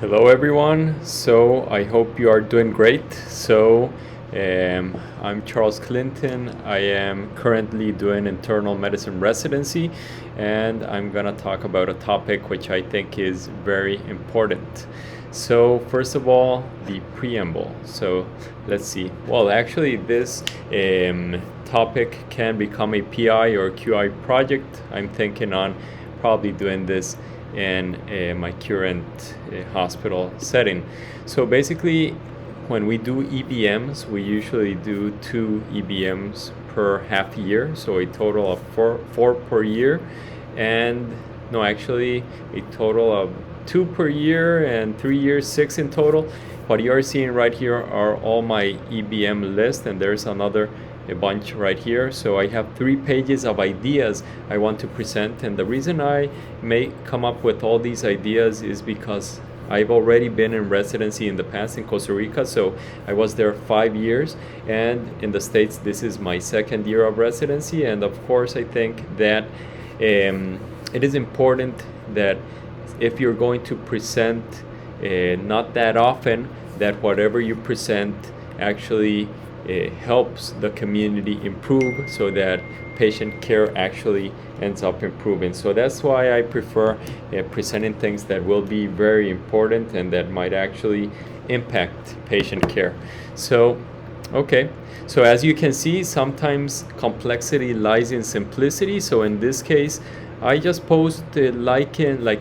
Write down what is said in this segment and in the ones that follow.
Hello everyone. So I hope you are doing great. I'm Charles Clinton. I am currently doing internal medicine residency, and I'm gonna talk about a topic which I think is very important. So first of all, the preamble. So let's see. Well, actually, this topic can become a PI or QI project. I'm thinking on probably doing this in my current hospital setting. So basically, when we do EBMs, we usually do 2 EBMs per half year, so a total of four per year, and no, actually a total of 2 per year, and 3 years, 6 in total. What you are seeing right here are all my EBM list, and there's a bunch right here. So I have 3 pages of ideas I want to present, and the reason I may come up with all these ideas is because I've already been in residency in the past in Costa Rica. So I was there 5 years, and in the States this is my second year of residency. And of course I think that it is important that if you're going to present not that often, that whatever you present actually helps the community improve, so that patient care actually ends up improving. So that's why I prefer presenting things that will be very important and that might actually impact patient care. So okay, so as you can see, sometimes complexity lies in simplicity. So in this case, I just posted like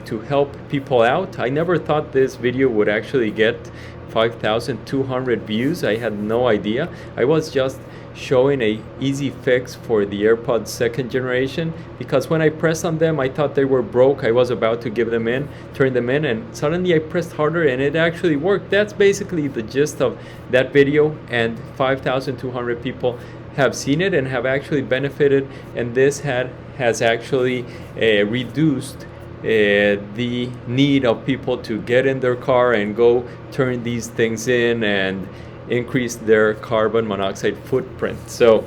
to help people out. I never thought this video would actually get 5,200 views. I had no idea. I was just showing a easy fix for the AirPods second generation, because when I pressed on them I thought they were broke. I was about to turn them in, and suddenly I pressed harder and it actually worked. That's basically the gist of that video, and 5,200 people have seen it and have actually benefited, and this has actually reduced the need of people to get in their car and go turn these things in and increase their carbon monoxide footprint. So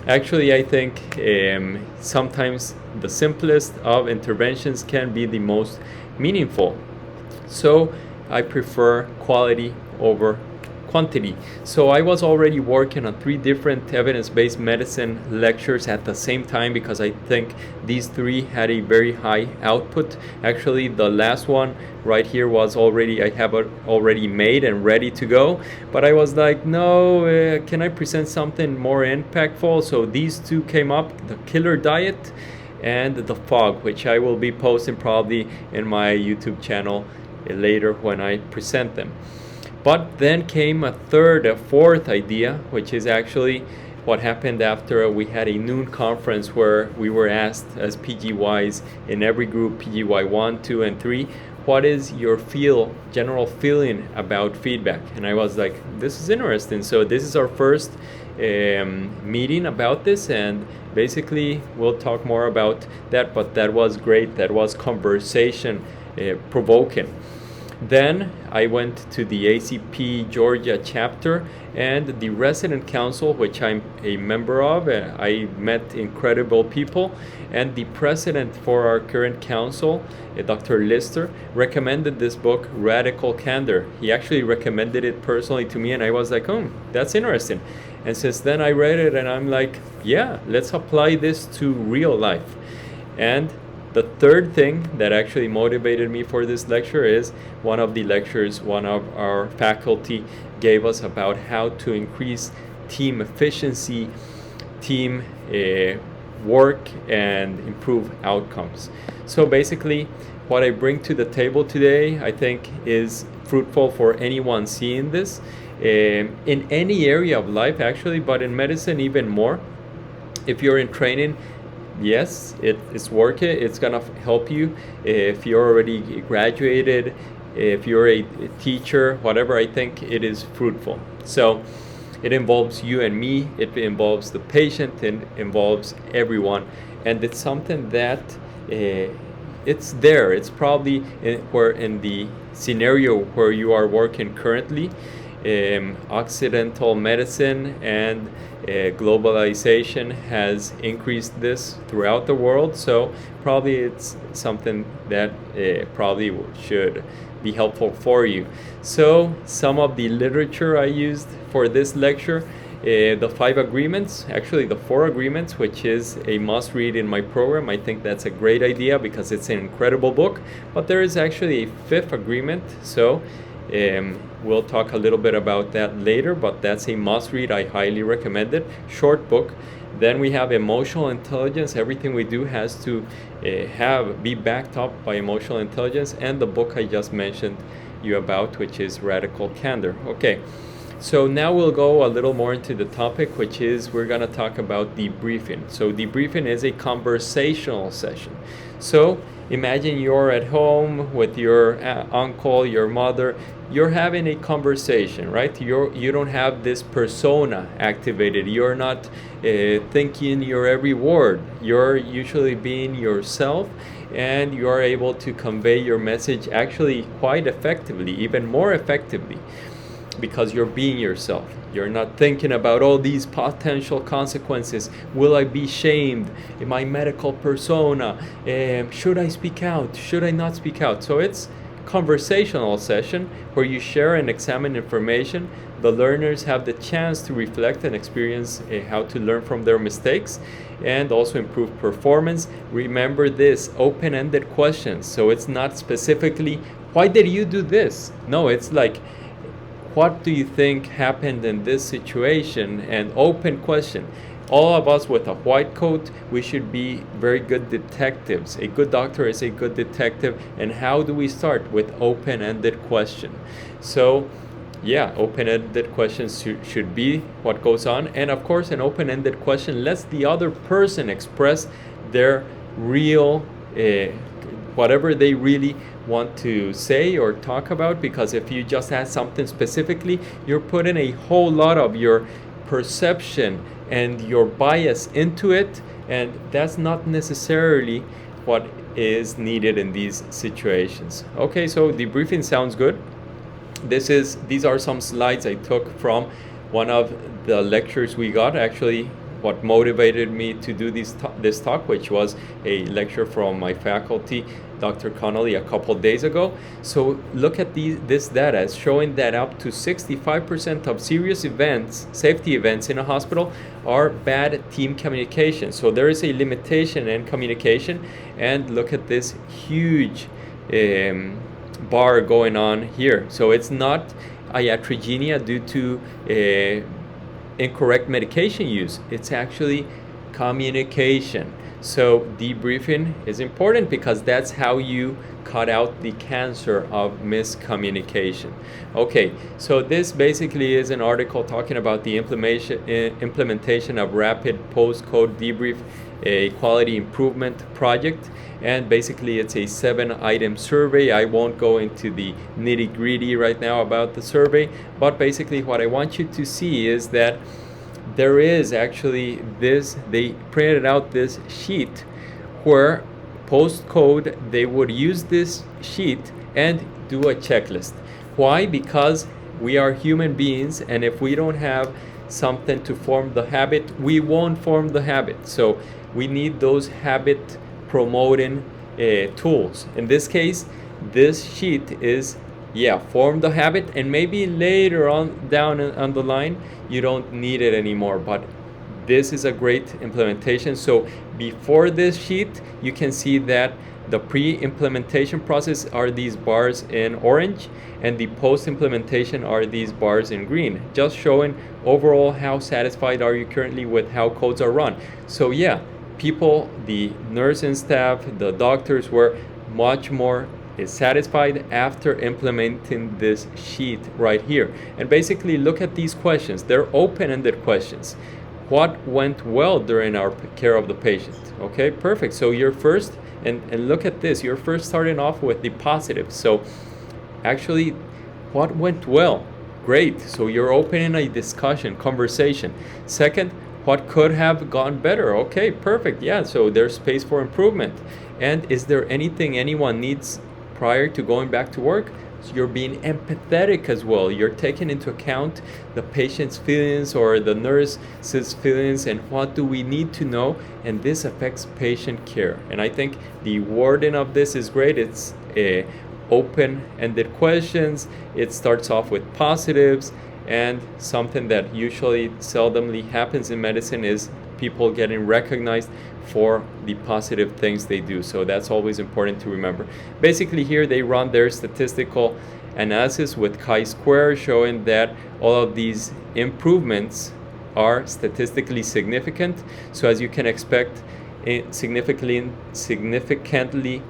actually I think sometimes the simplest of interventions can be the most meaningful. So I prefer quality over quantity. So I was already working on 3 different evidence-based medicine lectures at the same time, because I think these 3 had a very high output. Actually, the last one right here was I have it already made and ready to go, but I was like, no, can I present something more impactful? So these 2 came up, the killer diet and the fog, which I will be posting probably in my YouTube channel later when I present them. But then came a fourth idea, which is actually what happened after we had a noon conference where we were asked as PGYs in every group, PGY 1, 2, and 3, what is your general feeling about feedback? And I was like, this is interesting. So this is our first meeting about this, and basically we'll talk more about that, but that was great. That was conversation provoking. Then I went to the ACP Georgia chapter and the resident council, which I'm a member of. I met incredible people, and the president for our current council, Dr. Lister, recommended this book, Radical Candor. He actually recommended it personally to me, and I was like, oh, that's interesting. And since then I read it and I'm like, yeah, let's apply this to real life. And the third thing that actually motivated me for this lecture is one of the lectures one of our faculty gave us about how to increase team efficiency, team work, and improve outcomes. So basically, what I bring to the table today, I think, is fruitful for anyone seeing this in any area of life actually, but in medicine even more. If you're in training, yes, it's worth it. It's gonna help you. If you're already graduated, if you're a teacher, whatever, I think it is fruitful. So it involves you and me, it involves the patient, it involves everyone, and it's something that it's there. It's probably in the scenario where you are working currently, Occidental medicine and globalization has increased this throughout the world, so probably it's something that probably should be helpful for you. So some of the literature I used for this lecture, the 5 agreements, actually the 4 agreements, which is a must read in my program. I think that's a great idea because it's an incredible book, but there is actually a 5th agreement, so we'll talk a little bit about that later, but that's a must read. I highly recommend it. Short book. Then we have emotional intelligence. Everything we do has to be backed up by emotional intelligence, and the book I just mentioned you about, which is Radical Candor. Okay, so now we'll go a little more into the topic, which is we're going to talk about debriefing. So debriefing is a conversational session. So imagine you're at home with your uncle, your mother. You're having a conversation, right? You don't have this persona activated. You're not thinking your every word. You're usually being yourself, and you are able to convey your message actually quite effectively, even more effectively, because you're being yourself. You're not thinking about all these potential consequences. Will I be shamed? In my medical persona? Should I speak out? Should I not speak out? So it's conversational session where you share and examine information. The learners have the chance to reflect and experience how to learn from their mistakes and also improve performance. Remember this, open-ended questions. So it's not specifically, why did you do this? No, it's like, what do you think happened in this situation? An open question. All of us with a white coat, we should be very good detectives. A good doctor is a good detective. And how do we start? With open-ended question. So yeah, open-ended questions should be what goes on. And of course, an open-ended question lets the other person express their real, whatever they really want to say or talk about, because if you just ask something specifically, you're putting a whole lot of your perception and your bias into it, and that's not necessarily what is needed in these situations. Okay, so debriefing sounds good. These are some slides I took from one of the lectures we got. Actually, what motivated me to do this talk, which was a lecture from my faculty, Dr. Connolly, a couple days ago. So look at this data. It's showing that up to 65% of serious events, safety events in a hospital, are bad team communication. So there is a limitation in communication. And look at this huge bar going on here. So it's not iatrogenia due to incorrect medication use. It's actually communication. So debriefing is important because that's how you cut out the cancer of miscommunication. Okay, so this basically is an article talking about the implementation of rapid post-code debrief, a quality improvement project, and basically it's a 7-item survey. I won't go into the nitty-gritty right now about the survey, but basically what I want you to see is that there is actually this, they printed out this sheet where post-code they would use this sheet and do a checklist. Why? Because we are human beings, and if we don't have something to form the habit, we won't form the habit. So we need those habit promoting tools. In this case, this sheet is, form the habit, and maybe later on down on the line you don't need it anymore, but this is a great implementation. So before this sheet, you can see that the pre-implementation process are these bars in orange, and the post-implementation are these bars in green, just showing overall how satisfied are you currently with how codes are run. So people, the nursing staff, the doctors were much more satisfied after implementing this sheet right here. And basically look at these questions. They're open-ended questions. What went well during our care of the patient? Okay, perfect. So you're first, and look at this, you're first starting off with the positive. So actually, what went well? Great. So you're opening a discussion, conversation. Second, what could have gone better? Okay, perfect. Yeah, so there's space for improvement. And is there anything anyone needs prior to going back to work? So you're being empathetic as well. You're taking into account the patient's feelings or the nurse's feelings and what do we need to know, and this affects patient care. And I think the wording of this is great. It's open-ended questions. It starts off with positives, and something that usually seldomly happens in medicine is people getting recognized for the positive things they do. So that's always important to remember. Basically here they run their statistical analysis with chi-square, showing that all of these improvements are statistically significant. So as you can expect, it significantly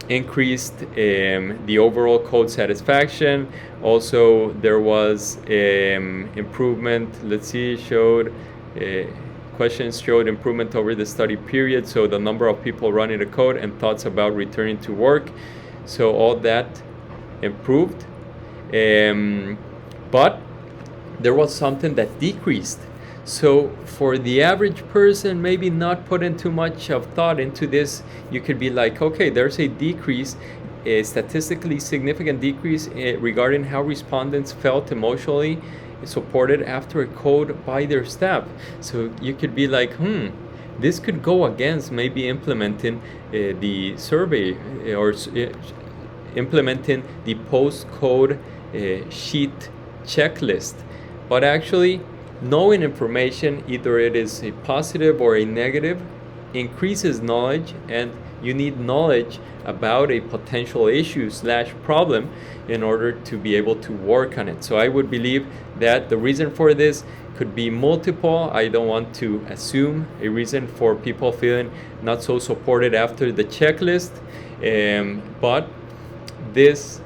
increased the overall code satisfaction. Also there was improvement, let's see, questions showed improvement over the study period, so the number of people running the code and thoughts about returning to work. So all that improved, but there was something that decreased. So for the average person, maybe not putting too much of thought into this, you could be like, okay, there's a decrease, a statistically significant decrease regarding how respondents felt emotionally supported after a code by their staff. So you could be like, this could go against maybe implementing the survey or implementing the post-code sheet checklist. But actually, knowing information, either it is a positive or a negative, increases knowledge, and you need knowledge about a potential issue / problem in order to be able to work on it. So I would believe that the reason for this could be multiple. I don't want to assume a reason for people feeling not so supported after the checklist, but this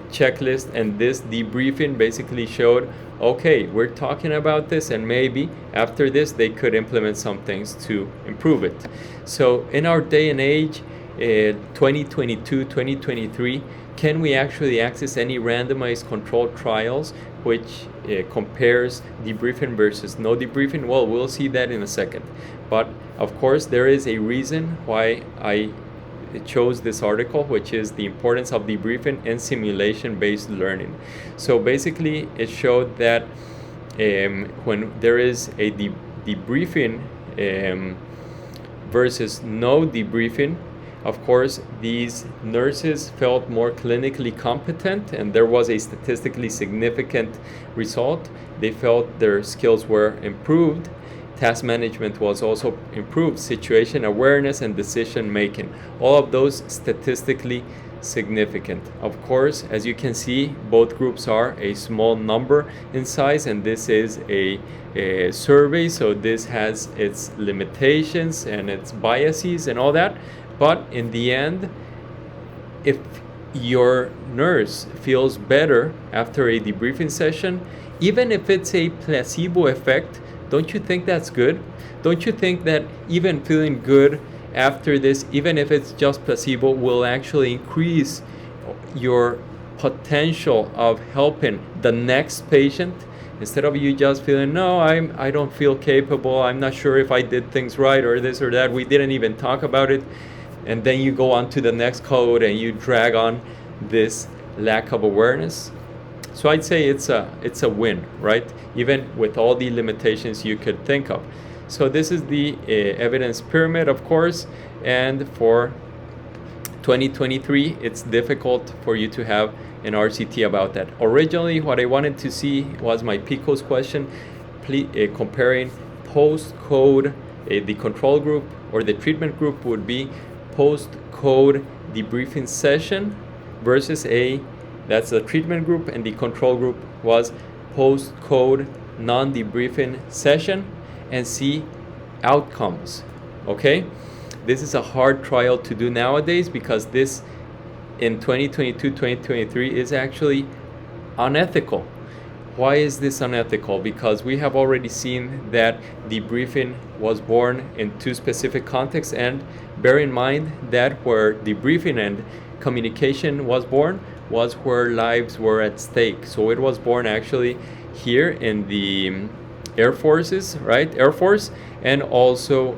checklist and this debriefing basically showed, okay, we're talking about this, and maybe after this they could implement some things to improve it. So in our day and age, 2022, 2023, can we actually access any randomized controlled trials which compares debriefing versus no debriefing? Well, we'll see that in a second. But of course, there is a reason why I chose this article, which is the importance of debriefing and simulation-based learning. So basically, it showed that when there is a debriefing versus no debriefing, of course, these nurses felt more clinically competent, and there was a statistically significant result. They felt their skills were improved. Task management was also improved, situation awareness and decision making. All of those statistically significant. Of course, as you can see, both groups are a small number in size, and this is a survey, so this has its limitations and its biases and all that. But in the end, if your nurse feels better after a debriefing session, even if it's a placebo effect, don't you think that's good? Don't you think that even feeling good after this, even if it's just placebo, will actually increase your potential of helping the next patient? Instead of you just feeling, no, I don't feel capable, I'm not sure if I did things right or this or that, we didn't even talk about it, and then you go on to the next code and you drag on this lack of awareness. So I'd say it's a win, right? Even with all the limitations you could think of. So this is the evidence pyramid, of course, and for 2023, it's difficult for you to have an RCT about that. Originally, what I wanted to see was my PICOS question, comparing post-code, the control group or the treatment group would be post-code debriefing session versus that's the treatment group, and the control group was post-code non-debriefing session, and see outcomes. Okay, this is a hard trial to do nowadays because this in 2022 2023 is actually unethical. Why is this unethical? Because we have already seen that debriefing was born in two specific contexts, and bear in mind that where debriefing and communication was born was where lives were at stake. So it was born actually here in the Air Forces, right? Air Force, and also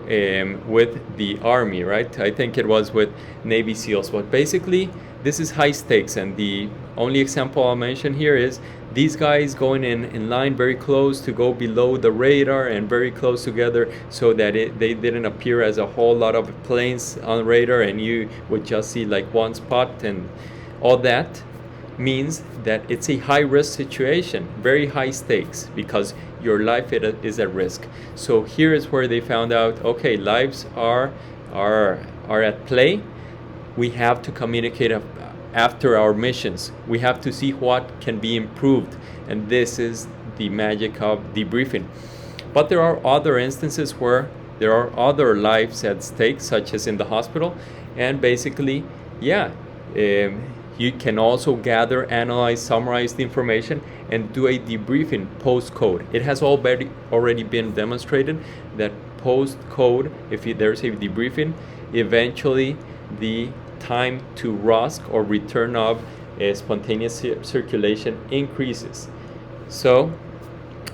with the Army, right? I think it was with Navy SEALs. But basically, this is high stakes, and the only example I'll mention here is these guys going in line very close to go below the radar and very close together so that they didn't appear as a whole lot of planes on radar and you would just see like one spot, and all that means that it's a high risk situation, very high stakes, because your life is at risk. So here is where they found out, okay, lives are at play. We have to communicate after our missions. We have to see what can be improved, and this is the magic of debriefing. But there are other instances where there are other lives at stake, such as in the hospital, and basically, you can also gather, analyze, summarize the information, and do a debriefing post-code. It has already been demonstrated that post-code, if there's a debriefing, eventually the time to ROSC, or return of spontaneous circulation, increases. So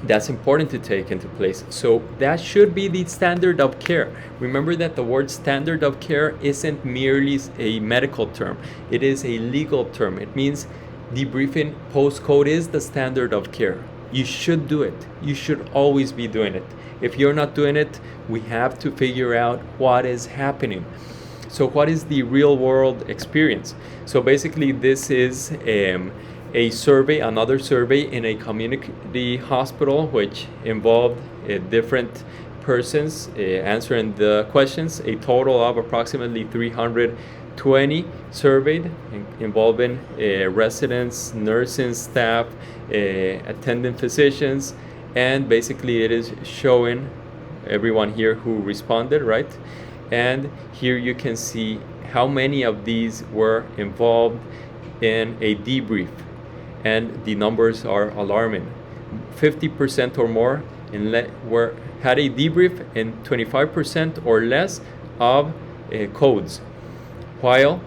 that's important to take into place. So that should be the standard of care. Remember that the word standard of care isn't merely a medical term. It is a legal term. It means debriefing post-code is the standard of care. You should do it. You should always be doing it. If you're not doing it, we have to figure out what is happening. So what is the real world experience? So basically this is a survey, another survey in a community hospital, which involved different persons answering the questions, a total of approximately 320 surveyed, involving residents, nursing staff, attending physicians, and basically it is showing everyone here who responded, right? And here you can see how many of these were involved in a debrief, and the numbers are alarming. 50% or more had a debrief in 25% or less of codes, while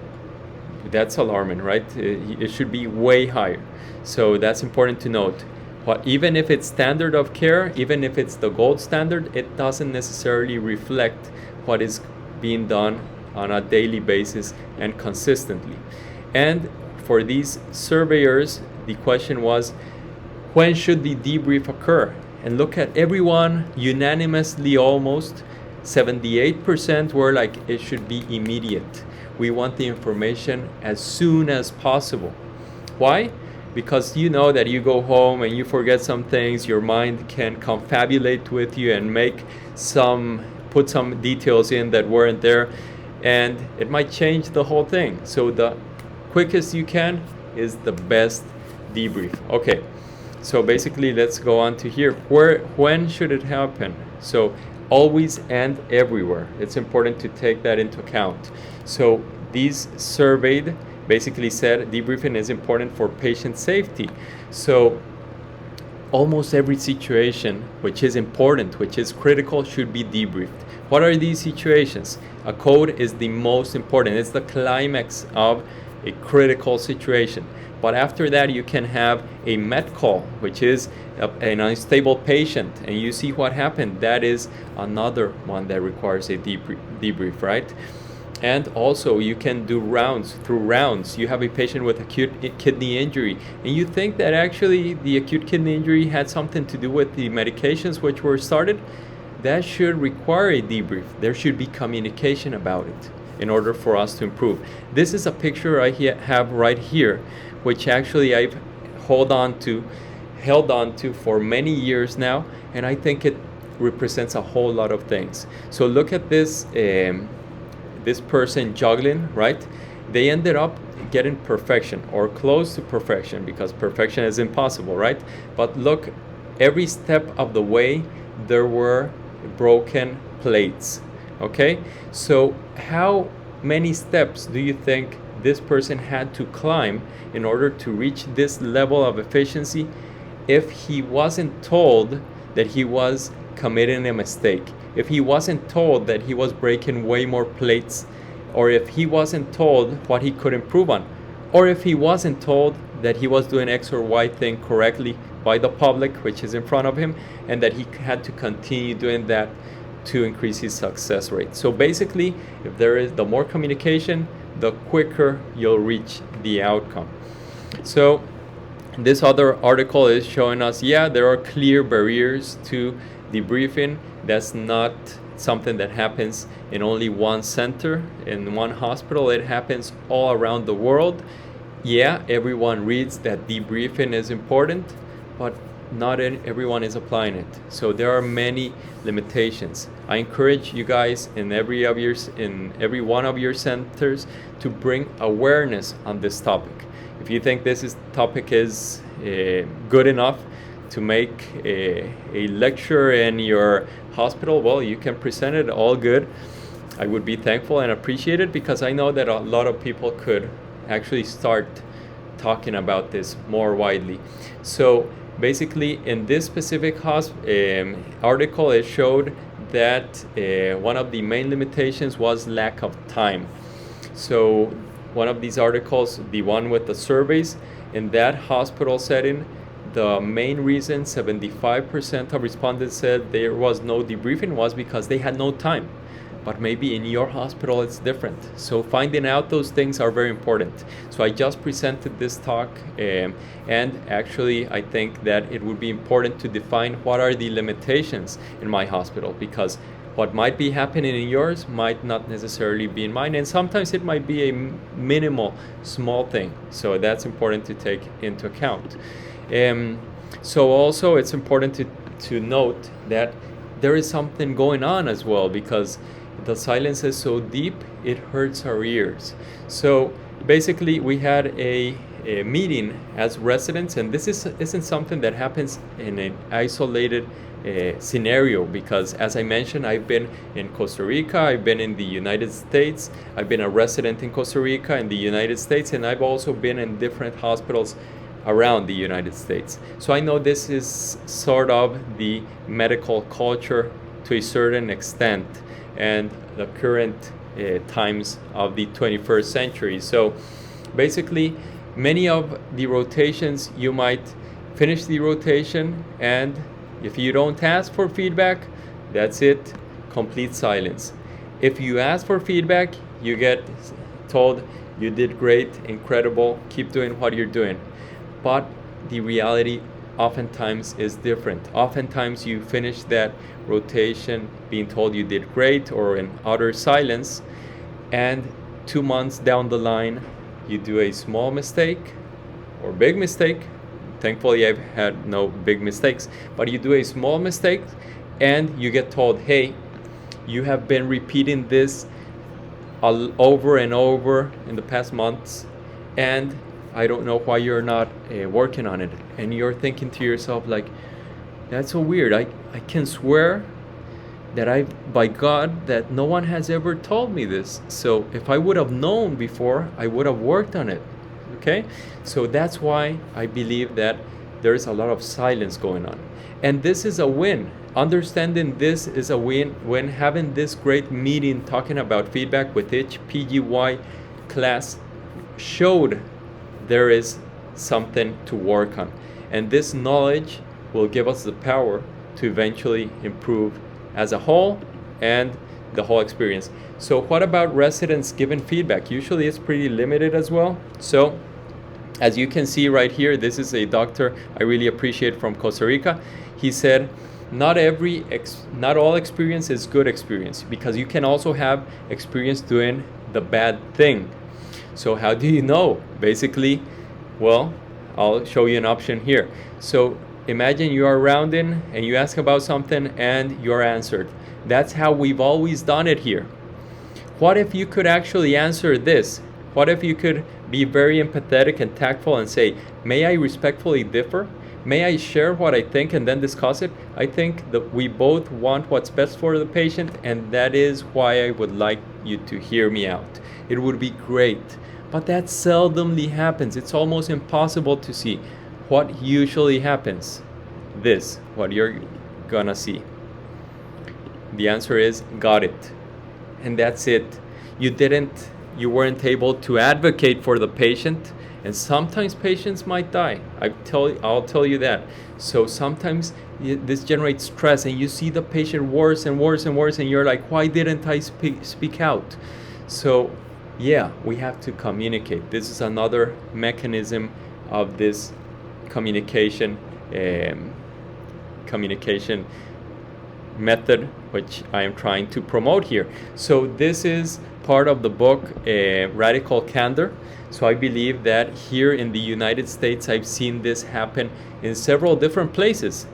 that's alarming, right? It should be way higher. So that's important to note. Even if it's standard of care, even if it's the gold standard, it doesn't necessarily reflect what is being done on a daily basis and consistently. And for these surveyors, the question was, when should the debrief occur? And look at everyone unanimously, almost 78% were like, it should be immediate. We want the information as soon as possible. Why? Because you know that you go home and you forget some things, your mind can confabulate with you and put some details in that weren't there, and it might change the whole thing. So the quickest you can is the best debrief. Okay, so basically let's go on to here. When should it happen? So always and everywhere. It's important to take that into account. So these surveyed basically said debriefing is important for patient safety. So almost every situation which is important, which is critical, should be debriefed. What are these situations? A code is the most important. It's the climax of a critical situation. But after that, you can have a met call, which is an unstable patient, and you see what happened. That is another one that requires a debrief, right? And also you can do through rounds. You have a patient with acute kidney injury, and you think that actually the acute kidney injury had something to do with the medications which were started. That should require a debrief. There should be communication about it in order for us to improve. This is a picture I have right here, which actually I've held on to for many years now, and I think it represents a whole lot of things. So look at this this person juggling, right? They ended up getting perfection, or close to perfection, because perfection is impossible, right? But look, every step of the way there were broken plates. Okay, so how many steps do you think this person had to climb in order to reach this level of efficiency if he wasn't told that he was committing a mistake, if he wasn't told that he was breaking way more plates, or if he wasn't told what he could improve on, or if he wasn't told that he was doing X or Y thing correctly by the public, which is in front of him, and that he had to continue doing that to increase his success rate. So basically, if there is the more communication, the quicker you'll reach the outcome. So this other article is showing us, yeah, there are clear barriers to debriefing. That's not something that happens in only one center, in one hospital. It happens all around the world. Yeah, everyone reads that debriefing is important, but not everyone is applying it. So there are many limitations. I encourage you guys in every one of your centers to bring awareness on this topic. If you think this topic is good enough to make a lecture in your hospital, well, you can present it, all good. I would be thankful and appreciate it, because I know that a lot of people could actually start talking about this more widely. So basically, in this specific article, it showed that one of the main limitations was lack of time. So one of these articles, the one with the surveys, in that hospital setting, the main reason 75% of respondents said there was no debriefing was because they had no time. But maybe in your hospital it's different. So finding out those things are very important. So I just presented this talk, and actually I think that it would be important to define what are the limitations in my hospital, because what might be happening in yours might not necessarily be in mine, and sometimes it might be a minimal, small thing. So that's important to take into account. So also it's important to note that there is something going on as well, because the silence is so deep, it hurts our ears. So basically we had a meeting as residents, and this isn't something that happens in an isolated scenario, because as I mentioned, I've been in Costa Rica, I've been in the United States, I've been a resident in Costa Rica and the United States, and I've also been in different hospitals around the United States. So I know this is sort of the medical culture to a certain extent, and the current times of the 21st century. So basically, many of the rotations, you might finish the rotation, and if you don't ask for feedback, that's it, complete silence. If you ask for feedback, you get told, you did great, incredible, keep doing what you're doing. But the reality oftentimes is different. Oftentimes you finish that rotation being told you did great or in utter silence, and 2 months down the line you do a small mistake or big mistake. Thankfully I've had no big mistakes, but you do a small mistake and you get told, hey, you have been repeating this over and over in the past months, and I don't know why you're not working on it. And you're thinking to yourself, like, that's so weird. I can swear that by God, that no one has ever told me this. So if I would have known before, I would have worked on it. Okay? So that's why I believe that there is a lot of silence going on. And this is a win. Understanding this is a win when having this great meeting talking about feedback with each PGY class showed there is something to work on. And this knowledge will give us the power to eventually improve as a whole and the whole experience. So what about residents giving feedback? Usually it's pretty limited as well. So as you can see right here, this is a doctor I really appreciate from Costa Rica. He said, not all experience is good experience, because you can also have experience doing the bad thing. So how do you know? Basically, well, I'll show you an option here. So imagine you are rounding and you ask about something and you're answered. That's how we've always done it here. What if you could actually answer this? What if you could be very empathetic and tactful and say, may I respectfully differ? May I share what I think and then discuss it? I think that we both want what's best for the patient, and that is why I would like you to hear me out. It would be great. But that seldomly happens. It's almost impossible to see. What usually happens? This, what you're gonna see. The answer is, got it. And that's it. You weren't able to advocate for the patient, and sometimes patients might die. I'll tell you that. So sometimes this generates stress, and you see the patient worse and worse and worse, and you're like, why didn't I speak out? So Yeah, we have to communicate. This is another mechanism of this communication um, communication method which I am trying to promote here. So this is part of the book Radical Candor. So I believe that here in the United States I've seen this happen in several different places.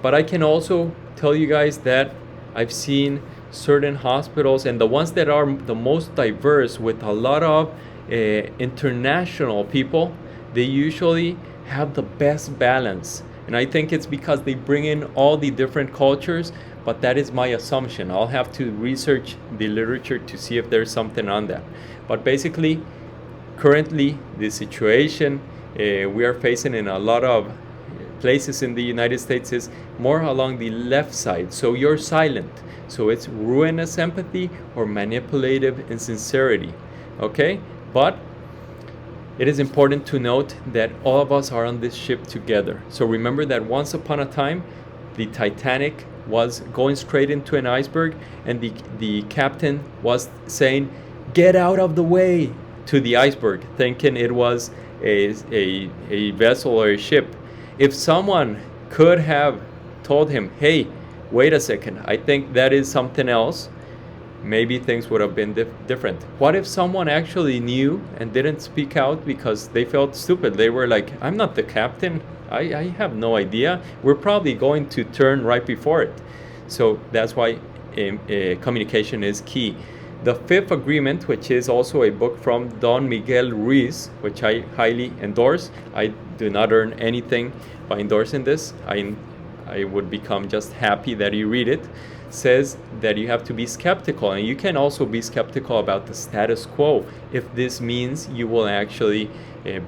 But I can also tell you guys that I've seen certain hospitals, and the ones that are the most diverse with a lot of international people, they usually have the best balance. And I think it's because they bring in all the different cultures, but that is my assumption. I'll have to research the literature to see if there's something on that. But basically, currently, the situation we are facing in a lot of places in the United States is more along the left side. So you're silent. So it's ruinous empathy or manipulative insincerity. Okay? But it is important to note that all of us are on this ship together. So remember that once upon a time, the Titanic was going straight into an iceberg, and the captain was saying, "Get out of the way," to the iceberg, thinking it was a vessel or a ship. If someone could have told him, "Hey, wait a second, I think that is something else," maybe things would have been different. What if someone actually knew and didn't speak out because they felt stupid? They were like, "I'm not the captain. I have no idea." We're probably going to turn right before it. So that's why communication is key. The Fifth Agreement, which is also a book from Don Miguel Ruiz, which I highly endorse. I do not earn anything by endorsing this. I would become just happy that you read it. Says that you have to be skeptical, and you can also be skeptical about the status quo if this means you will actually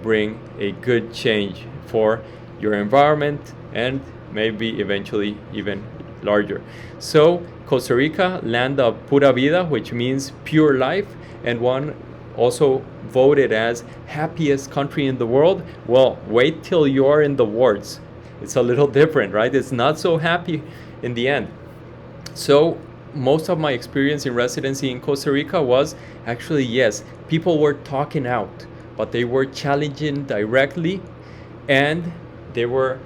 bring a good change for your environment and maybe eventually even larger. So Costa Rica, land of pura vida, which means pure life, and one also voted as happiest country in the world. Well, wait till you're in the wards. It's a little different, right? It's not so happy in the end. So most of my experience in residency in Costa Rica was actually, yes, people were talking out, but they were challenging directly, and they were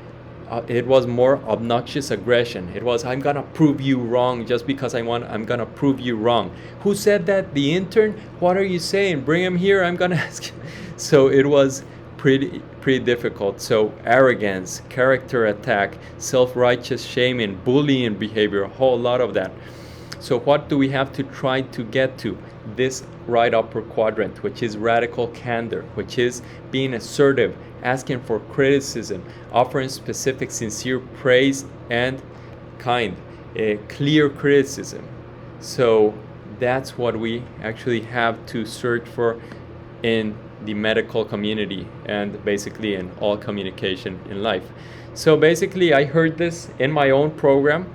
it was more obnoxious aggression. It was, "I'm gonna prove you wrong just because I'm gonna prove you wrong." Who said that? The intern? What are you saying? Bring him here, I'm gonna ask. So it was pretty difficult. So arrogance, character attack, self-righteous shaming, bullying behavior, a whole lot of that. So what do we have to try to get to? This right upper quadrant, which is radical candor, which is being assertive, asking for criticism, offering specific, sincere praise and kind, clear criticism. So that's what we actually have to search for in the medical community and basically in all communication in life. So basically I heard this in my own program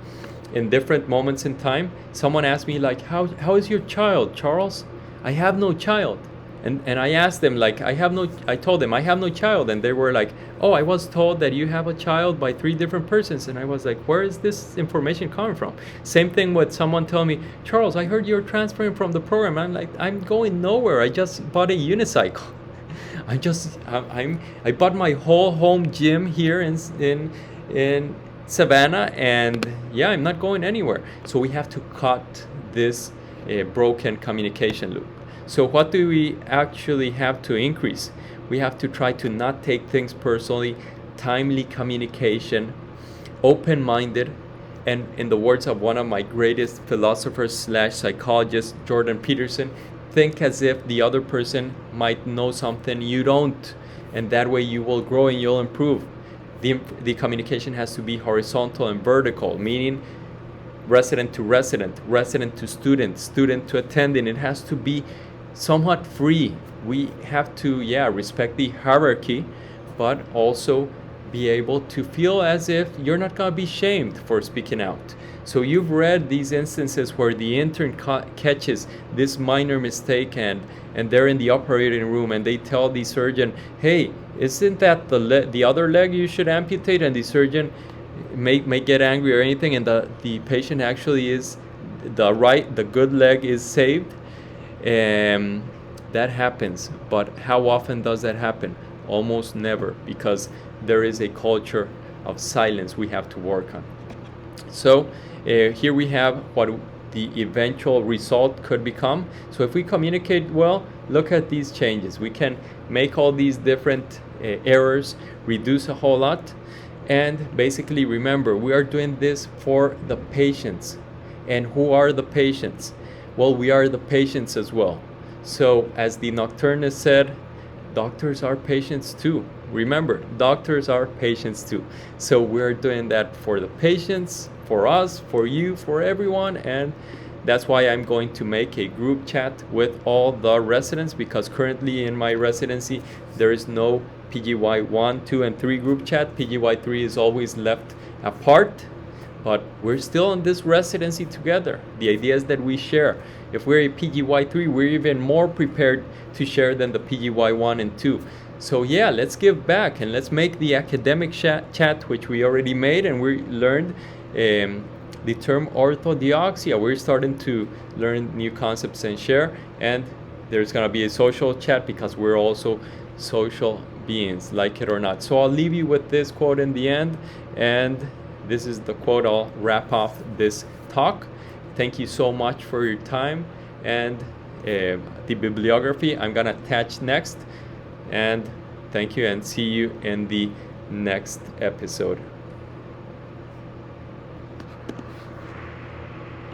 in different moments in time. Someone asked me like, how is your child, Charles? I have no child. And I asked them like, I told them I have no child, and they were like, "Oh, I was told that you have a child by 3 different persons." And I was like, where is this information coming from? Same thing with someone telling me, "Charles, I heard you're transferring from the program." I'm like, I'm going nowhere. I just bought a unicycle. I bought my whole home gym here in Savannah, and yeah, I'm not going anywhere. So we have to cut this broken communication loop. So what do we actually have to increase? We have to try to not take things personally, timely communication, open-minded, and in the words of one of my greatest philosophers / psychologists, Jordan Peterson, think as if the other person might know something you don't, and that way you will grow and you'll improve. The communication has to be horizontal and vertical, meaning resident to resident, resident to student, student to attending. It has to be somewhat free. We have to, respect the hierarchy, but also be able to feel as if you're not going to be shamed for speaking out. So you've read these instances where the intern catches this minor mistake, and they're in the operating room and they tell the surgeon, "Hey, isn't that the other leg you should amputate?" And the surgeon may get angry or anything, and the patient actually is the good leg is saved. That happens, but how often does that happen? Almost never, because there is a culture of silence we have to work on. So here we have what the eventual result could become. So if we communicate well, look at these changes. We can make all these different errors reduce a whole lot. And basically, remember, we are doing this for the patients. And who are the patients? Well, we are the patients as well. So as the nocturnist said, doctors are patients too. Remember, doctors are patients too. So we're doing that for the patients, for us, for you, for everyone. And that's why I'm going to make a group chat with all the residents, because currently in my residency there is no PGY 1, 2, and 3 group chat. PGY 3 is always left apart, but we're still in this residency together. The idea is that we share. If we're a PGY 3, we're even more prepared to share than the PGY 1 and 2. So yeah, let's give back and let's make the academic chat, which we already made, and we learned the term orthodoxia. We're starting to learn new concepts and share, and there's gonna be a social chat because we're also social beings, like it or not. So I'll leave you with this quote in the end, and this is the quote. I'll wrap off this talk. Thank you so much for your time, and the bibliography I'm gonna attach next. And thank you, and see you in the next episode.